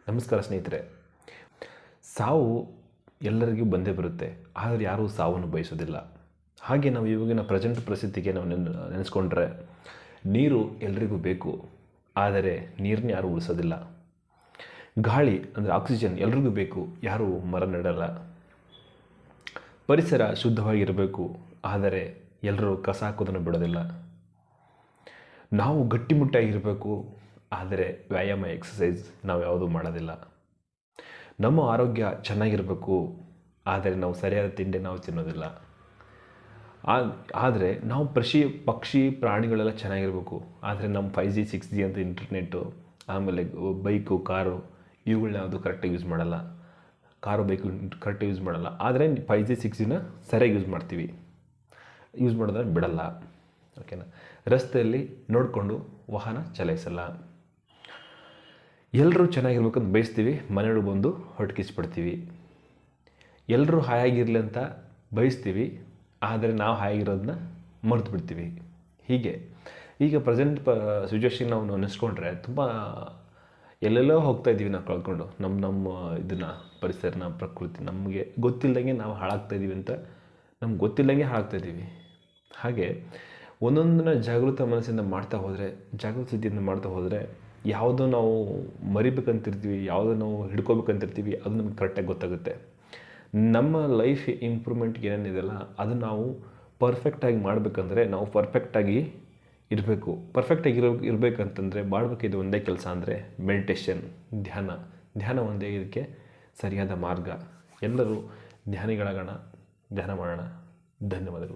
ನಮಸ್ಕಾರ ಸ್ನೇಹಿತರೆ. ಸಾವು ಎಲ್ಲರಿಗೂ ಬಂದೇ ಬರುತ್ತೆ, ಆದರೆ ಯಾರೂ ಸಾವನ್ನು ಬಯಸೋದಿಲ್ಲ. ಹಾಗೆ ನಾವು ಇವಾಗಿನ ಪ್ರೆಸೆಂಟ್ ಪರಿಸ್ಥಿತಿಗೆ ನಾವು ನೆನೆಸ್ಕೊಂಡ್ರೆ ನೀರು ಎಲ್ರಿಗೂ ಬೇಕು, ಆದರೆ ನೀರನ್ನ ಯಾರೂ ಉಳಿಸೋದಿಲ್ಲ. ಗಾಳಿ ಅಂದರೆ ಆಕ್ಸಿಜನ್ ಎಲ್ರಿಗೂ ಬೇಕು, ಯಾರೂ ಮರ ನೆಡಲ್ಲ. ಪರಿಸರ ಶುದ್ಧವಾಗಿರಬೇಕು, ಆದರೆ ಎಲ್ಲರೂ ಕಸ ಹಾಕೋದನ್ನು ಬಿಡೋದಿಲ್ಲ. ನಾವು ಗಟ್ಟಿಮುಟ್ಟಾಗಿರಬೇಕು, ಆದರೆ ವ್ಯಾಯಾಮ ಎಕ್ಸಸೈಸ್ ನಾವು ಯಾವುದೂ ಮಾಡೋದಿಲ್ಲ. ನಮ್ಮ ಆರೋಗ್ಯ ಚೆನ್ನಾಗಿರಬೇಕು, ಆದರೆ ನಾವು ಸರಿಯಾದ ತಿಂಡಿ ನಾವು ತಿನ್ನೋದಿಲ್ಲ. ಆದರೆ ನಾವು ಪಕ್ಷಿ ಪ್ರಾಣಿಗಳೆಲ್ಲ ಚೆನ್ನಾಗಿರಬೇಕು, ಆದರೆ ನಮ್ಮ 5G 6G ಅಂತ ಇಂಟರ್ನೆಟ್ಟು, ಆಮೇಲೆ ಬೈಕು ಕಾರು ಇವುಗಳನ್ನ ಯಾವುದು ಕರೆಕ್ಟಾಗಿ ಯೂಸ್ ಮಾಡಲ್ಲ. ಕಾರು ಬೈಕು ಕರೆಕ್ಟಾಗಿ ಯೂಸ್ ಮಾಡಲ್ಲ, ಆದರೆ 5G 6Gನ ಸರಿಯಾಗಿ ಯೂಸ್ ಮಾಡೋದನ್ನು ಬಿಡಲ್ಲ. ಓಕೆನಾ. ರಸ್ತೆಯಲ್ಲಿ ನೋಡಿಕೊಂಡು ವಾಹನ ಚಲಾಯಿಸಲ್ಲ. ಎಲ್ಲರೂ ಚೆನ್ನಾಗಿರ್ಬೇಕಂತ ಬಯಸ್ತೀವಿ, ಮನೆಯೊಳಗೆ ಬಂದು ಹೊರಟಿಸ್ಬಿಡ್ತೀವಿ. ಎಲ್ಲರೂ ಹಾಯಾಗಿರಲಿ ಅಂತ ಬಯಸ್ತೀವಿ, ಆದರೆ ನಾವು ಹಾಯಾಗಿರೋದನ್ನ ಮರೆತು ಬಿಡ್ತೀವಿ. ಹೀಗೆ ಈಗ ಪ್ರೆಸೆಂಟ್ ಸಿಚುವೇಶನ್ ನಾವು ನೆನೆಸ್ಕೊಂಡ್ರೆ ತುಂಬ ಎಲ್ಲೆಲ್ಲೋ ಹೋಗ್ತಾಯಿದ್ದೀವಿ ನಾವು ಕಳ್ಕೊಂಡು. ನಮ್ಮ ಇದನ್ನು ಪರಿಸರನ ಪ್ರಕೃತಿ ನಮಗೆ ಗೊತ್ತಿಲ್ಲದಂಗೆ ನಾವು ಹಾಳಾಗ್ತಾಯಿದ್ದೀವಿ ಅಂತ ನಮ್ಗೆ ಗೊತ್ತಿಲ್ಲದಂಗೆ ಹಾಳಾಗ್ತಾಯಿದ್ದೀವಿ. ಹಾಗೆ ಒಂದೊಂದನ್ನ ಜಾಗೃತ ಮನಸ್ಸಿಂದ ಮಾಡ್ತಾ ಹೋದರೆ, ಜಾಗೃತ ಸ್ಥಿತಿಯಿಂದ ಮಾಡ್ತಾ ಹೋದರೆ ಯಾವುದೋ ನಾವು ಮರಿಬೇಕಂತಿರ್ತೀವಿ, ಯಾವುದೋ ನಾವು ಹಿಡ್ಕೋಬೇಕಂತಿರ್ತೀವಿ, ಅದು ನಮ್ಗೆ ಕರೆಕ್ಟಾಗಿ ಗೊತ್ತಾಗುತ್ತೆ. ನಮ್ಮ ಲೈಫ್ ಇಂಪ್ರೂವ್ಮೆಂಟ್ಗೆ ಏನೇನಿದೆಯಲ್ಲ ಅದು ನಾವು ಪರ್ಫೆಕ್ಟಾಗಿ ಮಾಡಬೇಕಂದ್ರೆ ನಾವು ಪರ್ಫೆಕ್ಟಾಗಿ ಇರಬೇಕು. ಪರ್ಫೆಕ್ಟಾಗಿ ಇರಬೇಕಂತಂದರೆ ಮಾಡಬೇಕಿದ್ದು ಒಂದೇ ಕೆಲಸ ಅಂದರೆ ಮೆಡಿಟೇಷನ್, ಧ್ಯಾನ ಒಂದೇ ಇದಕ್ಕೆ ಸರಿಯಾದ ಮಾರ್ಗ. ಎಲ್ಲರೂ ಧ್ಯಾನಿಗಳಾಗೋಣ, ಧ್ಯಾನ ಮಾಡೋಣ. ಧನ್ಯವಾದಗಳು.